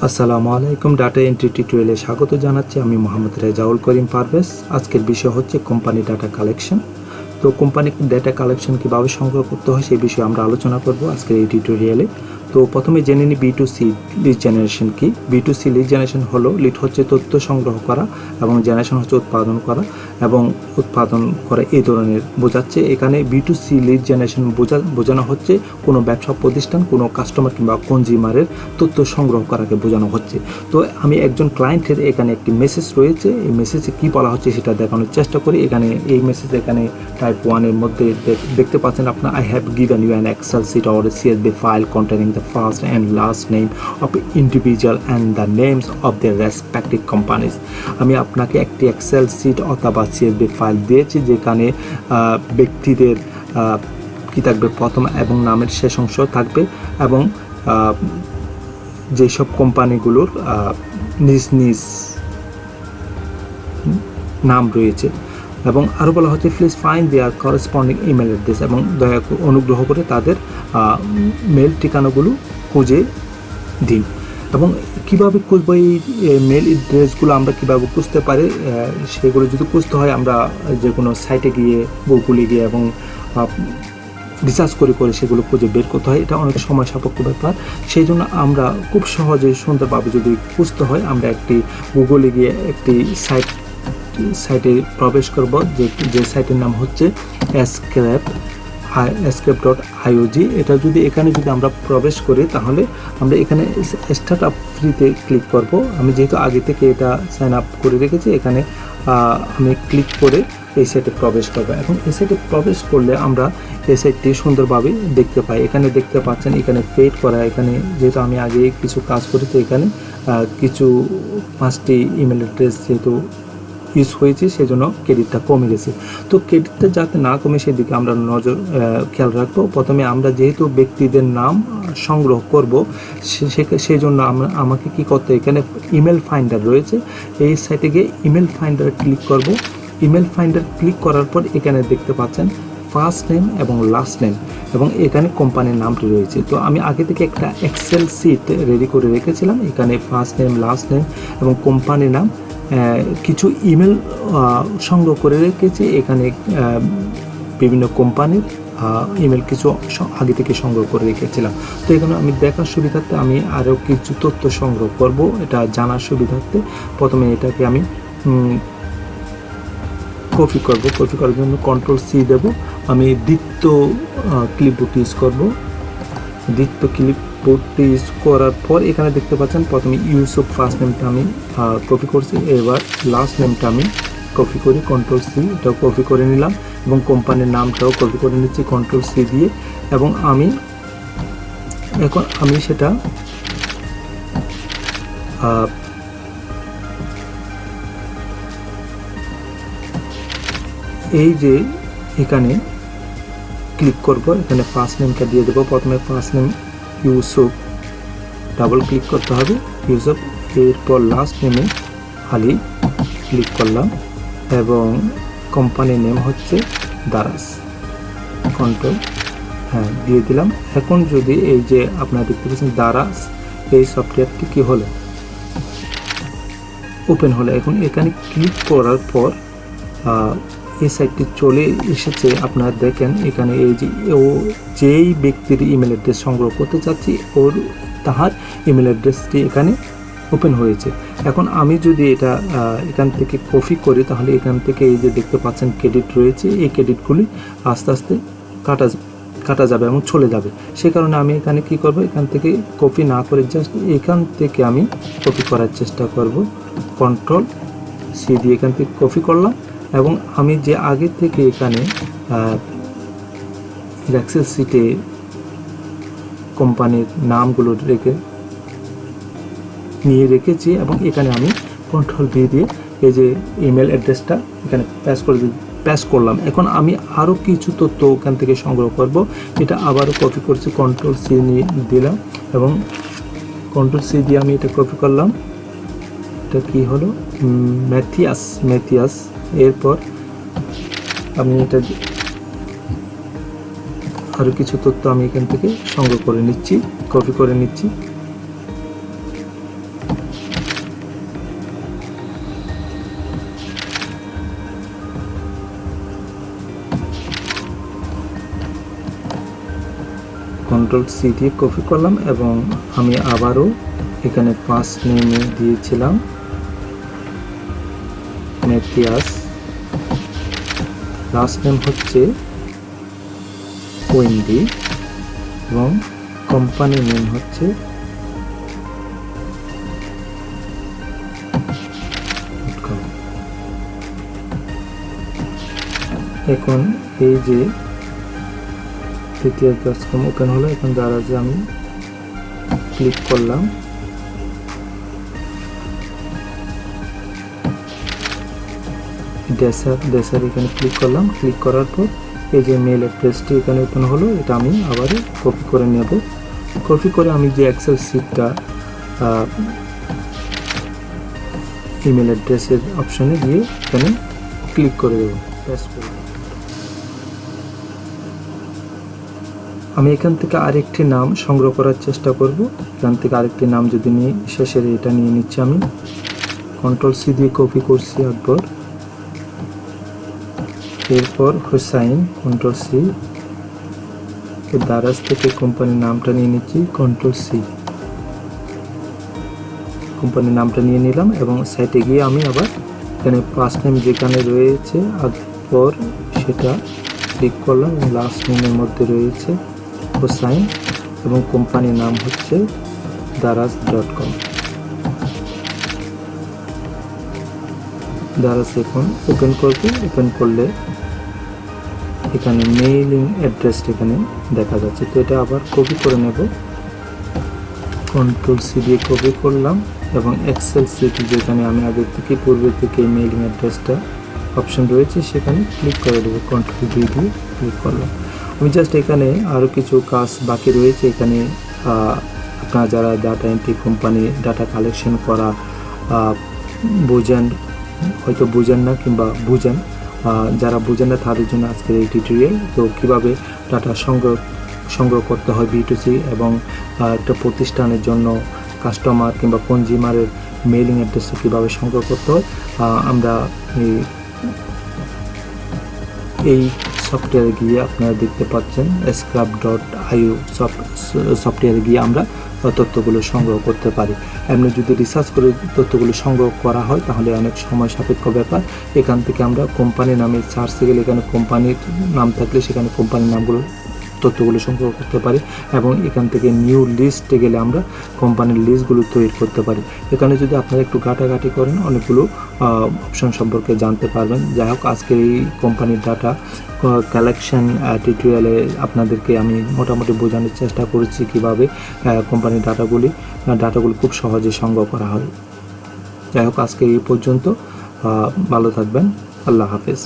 আসসালামু আলাইকুম, data entry টিউটোরিয়ালে স্বাগত জানাচ্ছি। আমি মোহাম্মদ রেজাউল করিম পারভেজ। আজকের বিষয় হচ্ছে কোম্পানি ডাটা কালেকশন। তো কোম্পানি ডাটা কালেকশন কীভাবে সংগ্রহ করতে হয় সেই বিষয়ে আমরা আলোচনা করব আজকের এই টিউটোরিয়ালে। তো প্রথমে জেনে নিই B2C লিড জেনারেশন কি। B2C লিড জেনারেশন হলো, লিড হচ্ছে তথ্য সংগ্রহ করা এবং জেনারেশন হচ্ছে উৎপাদন করা এবং উৎপাদন করা এই ধরনের বোঝাচ্ছে। এখানে B2C লিড জেনারেশন বোঝানো হচ্ছে কোনো ব্যবসা প্রতিষ্ঠান, কোনো কাস্টমার কিংবা কনজিউমারের তথ্য সংগ্রহ করাকে বোঝানো হচ্ছে। তো আমি একজন ক্লায়েন্টের এখানে একটি মেসেজ রয়েছে, এই মেসেজে কী বলা হচ্ছে সেটা দেখানোর চেষ্টা করি। এখানে এই মেসেজ এখানে টাইপ 1-এর মধ্যে দেখতে পাচ্ছেন আপনার, I have given you an excel sheet or CSV file containing the first and last name of individual and the names of the respective companies. আমি আপনাকে একটি এক্সেল শিট অথবা CSV ফাইল দিয়েছি, যেখানে ব্যক্তিদের কী থাকবে, প্রথম এবং নামের শেষ অংশ থাকবে এবং যেসব কোম্পানিগুলোর নিজ নিজ নাম রয়েছে। এবং আরও বলা হচ্ছে please find their corresponding email address, এবং অনুগ্রহ করে তাদের মেল ঠিকানাগুলো খুঁজে দিন। এবং কীভাবে খুঁজবো এই মেল অ্যাড্রেসগুলো, আমরা কীভাবে খুঁজতে পারি সেগুলো যদি খুঁজতে হয় আমরা যে কোনো সাইটে গিয়ে, গুগলে গিয়ে এবং রিসার্চ করে সেগুলো খুঁজে বের করতে হয়। এটা অনেক সময় সাপেক্ষ ব্যাপার। সেই জন্য আমরা খুব সহজে সুন্দরভাবে যদি খুঁজতে হয়, আমরা একটি গুগলে গিয়ে একটি সাইটে প্রবেশ করব, যে সাইটের নাম হচ্ছে escape.iog। এটা যদি এখানে আমরা প্রবেশ করি তাহলে আমরা এখানে স্টার্ট আপ ফ্রিতে ক্লিক করব। আমি যেহেতু আগে থেকে এটা সাইন আপ করে রেখেছি, এখানে আমি ক্লিক করে এই সাইটে প্রবেশ করবো। এখন এই সাইটে প্রবেশ করলে আমরা এই সাইটটি সুন্দরভাবে দেখতে পাই। এখানে দেখতে পাচ্ছেন এখানে পেড করা, এখানে যেহেতু আমি আগে কিছু কাজ করি তো এখানে কিছু 5টি ইমেল অ্যাড্রেস যেহেতু ইউজ হয়েছে সেজন্য ক্রেডিটটা কমে গেছে। তো ক্রেডিটটা যাতে না কমে সেদিকে আমরা খেয়াল রাখবো। প্রথমে আমরা যেহেতু ব্যক্তিদের নাম সংগ্রহ করব সেই জন্য আমাকে কি করতে, এখানে ইমেল ফাইন্ডার রয়েছে, এই সাইটে গিয়ে ইমেল ফাইন্ডারে ক্লিক করব। ইমেল ফাইন্ডার ক্লিক করার পর এখানে দেখতে পাচ্ছেন ফার্স্ট নেম এবং লাস্ট নেম এবং এখানে কোম্পানির নামটি রয়েছে। তো আমি আগে থেকে একটা এক্সেল শিট রেডি করে রেখেছিলাম, এখানে ফার্স্ট নেম, লাস্ট নেম এবং কোম্পানির নাম, কিছু ইমেল সংগ্রহ করে রেখেছি। এখানে বিভিন্ন কোম্পানির ইমেল কিছু আগে থেকে সংগ্রহ করে রেখেছিলাম। তো এখানে আমি দেখার সুবিধার্থে আমি আরও কিছু তথ্য সংগ্রহ করব, এটা জানার সুবিধার্থে প্রথমে এটাকে আমি কপি করব। কপি করার জন্য Ctrl+C দেব। আমি দ্বিতীয় ক্লিপবোর্ড ইউজ করব। দ্বিতীয় ক্লিপবোর্ডটি ইউজ করার পর এখানে দেখতে পাচ্ছেন প্রথমে ইউসুফ ফার্স্ট নেমটা আমি কপি করছি, এবার লাস্ট নেমটা আমি কপি করি, Ctrl+C, এটাও কপি করে নিলাম এবং কোম্পানির নামটাও কপি করে নিচ্ছি Ctrl+C দিয়ে। এবং এখন আমি সেটা এই যে এখানে ক্লিক করব, এখানে ফার্স্ট নেমটা দিয়ে দেবো। প্রথমে first name Yusuf, double click করতে হবে ইউসুফ, এরপর লাস্ট নেমে আলী ক্লিক করলাম এবং কোম্পানির নেম হচ্ছে দারাস, কন্ট্রোল দিয়ে দিলাম। এখন যদি এই যে আপনারা দেখতে পাচ্ছেন দারাস, এই সফটওয়্যারটি কি হলো, ওপেন হলো। এখন এখানে ক্লিক করার পর এই সাইটটি চলে এসেছে। আপনারা দেখেন এখানে এই যে যেই ব্যক্তির ইমেল অ্যাড্রেস সংগ্রহ করতে চাচ্ছি তাহার ইমেল অ্যাড্রেসটি এখানে ওপেন হয়েছে। এখন আমি যদি এটা এখান থেকে কপি করি তাহলে এখান থেকে এই যে দেখতে পাচ্ছেন ক্রেডিট রয়েছে, এই ক্রেডিটগুলি আস্তে আস্তে কাটা যাবে এবং চলে যাবে। সে কারণে আমি এখানে কি করব, এখান থেকে কপি না করে জাস্ট এখান থেকে আমি কপি করার চেষ্টা করব। Ctrl+C দিয়ে এখান থেকে কপি করলাম এবং আমি যে আগে থেকে এখানে এক্সেল শিটে কোম্পানির নামগুলো নিয়ে রেখেছি এবং এখানে আমি Ctrl+V দিয়ে এই যে ইমেল অ্যাড্রেসটা এখানে পেস্ট করলাম। এখন আমি আরও কিছু তথ্য ওখান থেকে সংগ্রহ করব, এটা আবারও কপি করছি, Ctrl+C নিয়ে দিলাম এবং Ctrl+C দিয়ে আমি এটা কপি করলাম। এটা কি হলো, ম্যাথিয়াস। এরপর আমি এটা আরও কিছু তথ্য আমি এখান থেকে সংগ্রহ করে নিচ্ছি, কপি করে নিচ্ছি। কন্ট্রোল সি দিয়ে কপি করলাম এবং আমি আবারও এখানে ফার্স্ট নেমে দিয়েছিলাম ম্যাথিয়াস, লাস্ট নেম হচ্ছে ওয়েন্ডি এবং কোম্পানি নেম হচ্ছে এখন এই যে ম্যাথিয়াস.com ওপেন হলো। এখন দারাজে আমি ক্লিক করলাম, ডেসার এখানে ক্লিক করলাম। ক্লিক করার পর এই যে মেল অ্যাড্রেসটি এখানে ওপেন হলো, এটা আমি আবার কপি করে নেব। কপি করে আমি যে এক্সেল শিটটা ইমেল অ্যাড্রেসের অপশনে গিয়ে এখানে ক্লিক করে দেবো, পেস্ট করে দেবো। আমি এখান থেকে আরেকটি নাম সংগ্রহ করার চেষ্টা করব। এখান থেকে আরেকটি নাম যদি নিয়ে শেষের এটা নিয়ে নিচ্ছি, আমি কন্ট্রোল সি দিয়ে কপি করছি একবার, এরপর হুসাইন কন্ট্রোল সি, দারাজ থেকে কোম্পানির নামটা নিয়ে নিচ্ছি কন্ট্রোল সি, কোম্পানির নামটা নিয়ে নিলাম এবং সাইটে গিয়ে আমি আবার এখানে ফার্স্ট নেম যেখানে রয়েছে পর সেটা ক্লিক করলাম এবং লাস্ট নেমের মধ্যে রয়েছে হুসাইন এবং কোম্পানির নাম হচ্ছে daraz.com। দারাজ এখন ওপেন করবে। ওপেন করলে এখানে মেইলিং অ্যাড্রেসটা এখানে দেখা যাচ্ছে, তো এটা আবার কপি করে নেব। কন্ট্রোল সি দিয়ে কপি করলাম এবং এক্সেল শিট যেখানে আমি আগে থেকে পূর্বে থেকে মেইলিং অ্যাড্রেসটা অপশন রয়েছে সেখানে ক্লিক করে দেবো, কন্ট্রোল ভি দিয়ে ক্লিক করলাম। আমি জাস্ট এখানে আরও কিছু কাজ বাকি রয়েছে। এখানে আপনারা যারা data entry company data collection করা বোঝেন, হয়তো বুঝেন না কিংবা বুঝেন, যারা বুঝেন না তাদের জন্য আজকের এই টিউটোরিয়াল। তো কীভাবে ডাটা সংগ্রহ করতে হয় B2C এবং একটা প্রতিষ্ঠানের জন্য কাস্টমার কিংবা কনজিউমারের মেইলিং অ্যাড্রেসটা কীভাবে সংগ্রহ করতে হয়, আমরা এই সফটওয়্যারে গিয়ে আপনারা দেখতে পাচ্ছেন scrub.io সফটওয়্যারে গিয়ে আমরা তথ্যগুলো সংগ্রহ করতে পারি। এমনি যদি রিসার্চ করে তথ্যগুলো সংগ্রহ করা হয় তাহলে অনেক সময় সাপেক্ষ ব্যাপার। এখান থেকে আমরা কোম্পানির নামে সার্চে গেলে এখানে কোম্পানির নাম থাকলে সেখানে কোম্পানির নামগুলো তথ্যগুলো সংগ্রহ করতে পারি এবং এখান থেকে নিউ লিস্টে গেলে আমরা কোম্পানির লিস্টগুলো তৈরি করতে পারি। এখানে যদি আপনারা একটু ঘাটাঘাটি করেন অনেকগুলো অপশন সম্পর্কে জানতে পারবেন। যাই হোক, আজকে এই কোম্পানির ডাটা কালেকশন টিউটোরিয়ালে আপনাদেরকে আমি মোটামুটি বোঝানোর চেষ্টা করেছি কীভাবে কোম্পানির ডাটাগুলো খুব সহজে সংগ্রহ করা হয়। যাই হোক, আজকে এই পর্যন্ত। ভালো থাকবেন। আল্লাহ হাফেজ।